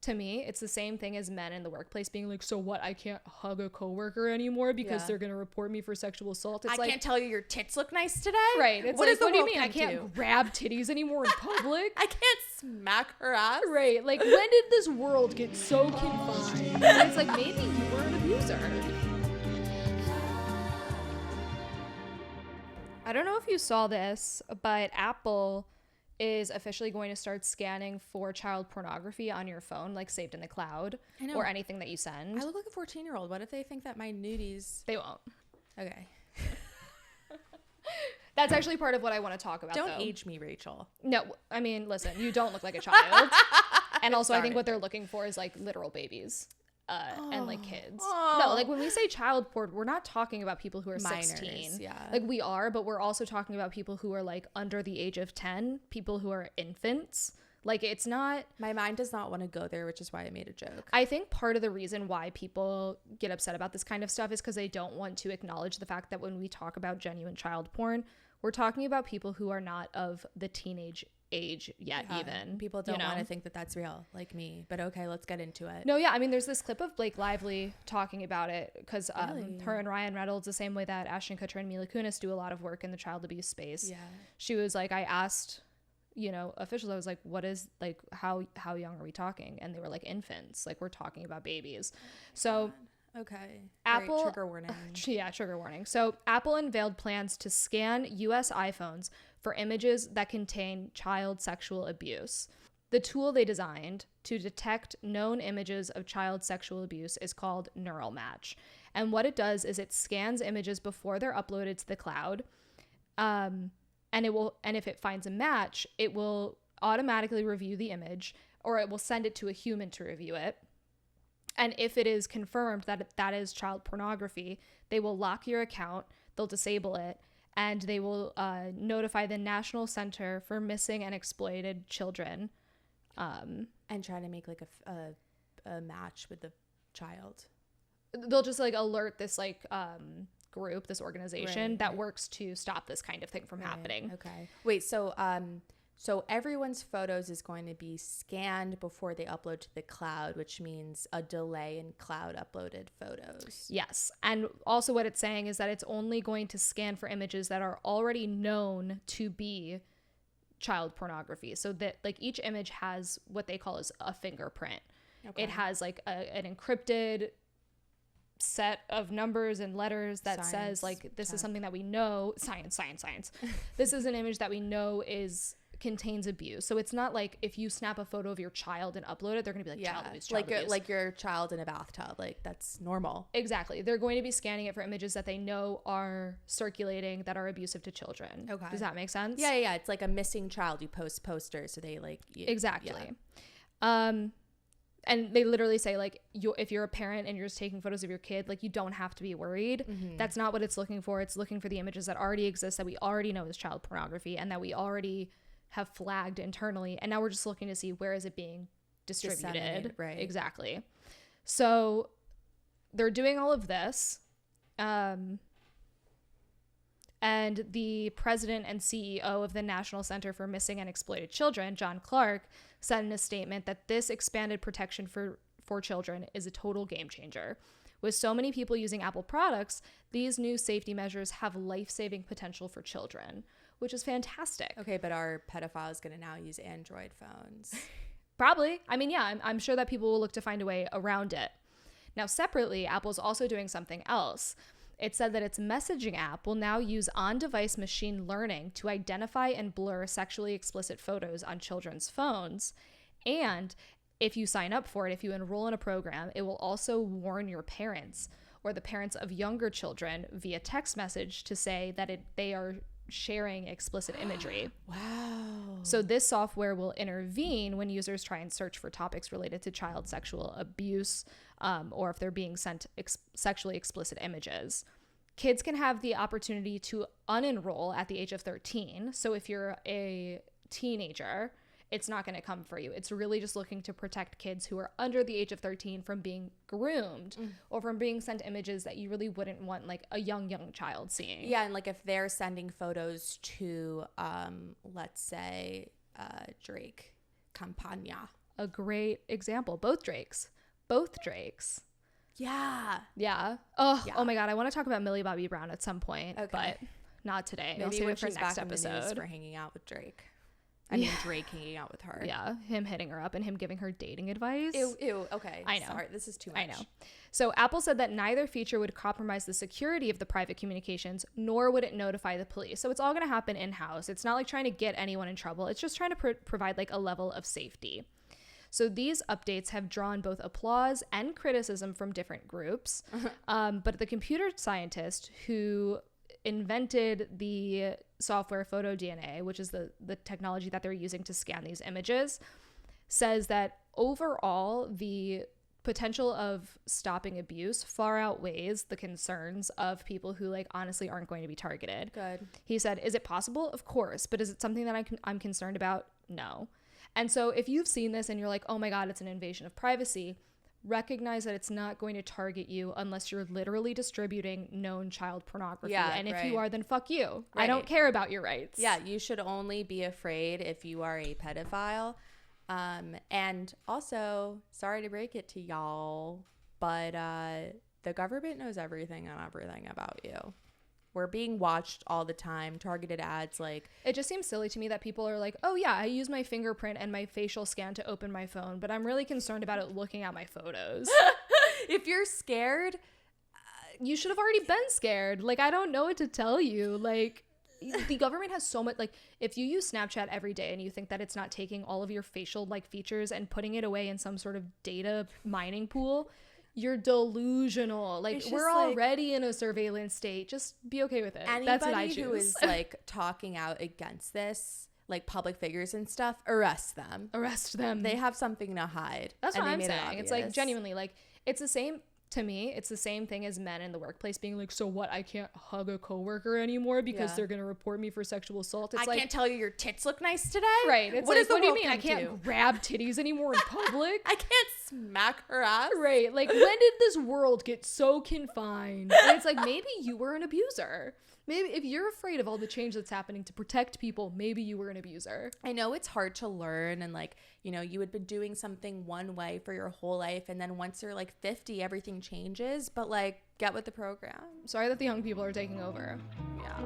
to me, it's the same thing as men in the workplace being like, so what, I can't hug a coworker anymore because they're going to report me for sexual assault. It's I can't tell you your tits look nice today. Right. It's what do you mean? I can't grab titties anymore in public. I can't smack her ass. Right. Like, when did this world get so confined? And it's like, maybe you were an abuser. I don't know if you saw this, but Apple is officially going to start scanning for child pornography on your phone, like saved in the cloud or anything that you send. I look like a 14-year-old. What if they think that my nudies... They won't. Okay. That's actually part of what I want to talk about, Don't age me, Rachel. No, I mean, listen, you don't look like a child. And also, I think what they're looking for is, like, literal babies. And like kids. No, like when we say child porn, we're not talking about people who are minors, 16. Yeah. Like we are, but we're also talking about people who are like under the age of 10, people who are infants. Like it's not... My mind does not want to go there, which is why I made a joke. I think part of the reason why people get upset about this kind of stuff is because they don't want to acknowledge the fact that when we talk about genuine child porn, we're talking about people who are not of the teenage age yet. Even people don't want to think that that's real, like me, but okay, let's get into it. No, yeah, I mean there's this clip of Blake Lively talking about it because her and Ryan Reynolds, the same way that Ashton Kutcher and Mila Kunis do a lot of work in the child abuse space. Yeah, she was like, I asked officials, I was like, what is, like, how young are we talking? And they were like, infants, like we're talking about babies. So okay, Apple, trigger warning. Yeah, trigger warning. So Apple unveiled plans to scan US iPhones for images that contain child sexual abuse. The tool they designed to detect known images of child sexual abuse is called Neural Match. And what it does is it scans images before they're uploaded to the cloud. And if it finds a match, it will automatically review the image, or it will send it to a human to review it. And if it is confirmed that that is child pornography, they will lock your account, they'll disable it, and they will notify the National Center for Missing and Exploited Children. And try to make like a match with the child. They'll just like alert this like group, this organization that works to stop this kind of thing from happening. Okay. Wait, so everyone's photos is going to be scanned before they upload to the cloud, which means a delay in cloud uploaded photos. Yes. And also what it's saying is that it's only going to scan for images that are already known to be child pornography. So that like each image has what they call as a fingerprint. Okay. It has like an encrypted set of numbers and letters that says like this is something that we know. Science. This is an image that we know contains abuse. So it's not like if you snap a photo of your child and upload it, they're gonna be like child abuse, like your child in a bathtub, like that's normal. Exactly. They're going to be scanning it for images that they know are circulating that are abusive to children. Okay, does that make sense? Yeah. It's like a missing child. You post posters, so they like exactly. Yeah. And they literally say like if you're a parent and you're just taking photos of your kid, like you don't have to be worried. Mm-hmm. That's not what it's looking for. It's looking for the images that already exist, that we already know is child pornography, and that we already have flagged internally, and now we're just looking to see where is it being distributed. Right. Exactly. So they're doing all of this, and the president and CEO of the National Center for Missing and Exploited Children, John Clark, said in a statement that this expanded protection for children is a total game changer. With so many people using Apple products, these new safety measures have life-saving potential for children, which is fantastic. Okay, but are pedophiles going to now use Android phones? Probably. I mean, yeah, I'm sure that people will look to find a way around it. Now, separately, Apple's also doing something else. It said that its messaging app will now use on-device machine learning to identify and blur sexually explicit photos on children's phones. And if you sign up for it, if you enroll in a program, it will also warn your parents or the parents of younger children via text message to say that they are sharing explicit imagery. Wow. So this software will intervene when users try and search for topics related to child sexual abuse, or if they're being sent sexually explicit images. Kids can have the opportunity to unenroll at the age of 13. So if you're a teenager, it's not going to come for you. It's really just looking to protect kids who are under the age of 13 from being groomed or from being sent images that you really wouldn't want like a young child seeing. Yeah, and like if they're sending photos to, let's say, Drake Campagna. a great example. Both Drakes. Yeah. Yeah. Oh my God. I want to talk about Millie Bobby Brown at some point, but not today. I'll Maybe save when it for she's next back in the news episode. for hanging out with Drake. I mean, Drake hanging out with her. Yeah, him hitting her up and him giving her dating advice. Ew. Okay. I know. Sorry, this is too much. I know. So Apple said that neither feature would compromise the security of the private communications, nor would it notify the police. So it's all going to happen in-house. It's not like trying to get anyone in trouble. It's just trying to provide like a level of safety. So these updates have drawn both applause and criticism from different groups. But the computer scientist who invented the software photo DNA, which is the technology that they're using to scan these images, says that overall the potential of stopping abuse far outweighs the concerns of people who like honestly aren't going to be targeted. Good. He said, is it possible? Of course. But is it something that I'm concerned about? No. And so if you've seen this and you're like, oh my God, it's an invasion of privacy, recognize that it's not going to target you unless you're literally distributing known child pornography. Yeah, and if right. you are, then fuck you. Right. I don't care about your rights. Yeah, you should only be afraid if you are a pedophile. And also, sorry to break it to y'all, but the government knows everything and everything about you. We're being watched all the time, targeted ads, like... It just seems silly to me that people are like, oh yeah, I use my fingerprint and my facial scan to open my phone, but I'm really concerned about it looking at my photos. If you're scared... You should have already been scared. Like, I don't know what to tell you. Like, the government has so much... Like, if you use Snapchat every day and you think that it's not taking all of your facial, like, features and putting it away in some sort of data mining pool... You're delusional. Like, we're already in a surveillance state. Just be okay with it. That's what I choose. Anybody who is like talking out against this, like public figures and stuff, arrest them. Arrest them. They have something to hide. That's what I'm saying. It's like genuinely like it's the same to me. It's the same thing as men in the workplace being like, so what? I can't hug a coworker anymore because they're gonna report me for sexual assault. It's I can't tell you your tits look nice today. Right. It's like, what do you mean? I can't grab titties anymore in public. I can't smack her ass. Right. Like, when did this world get so confined? And it's like, maybe you were an abuser. Maybe if you're afraid of all the change that's happening to protect people, maybe you were an abuser. I know it's hard to learn and like, you know, you had been doing something one way for your whole life and then once you're like 50, everything changes, but like get with the program. Sorry that the young people are taking over. Yeah.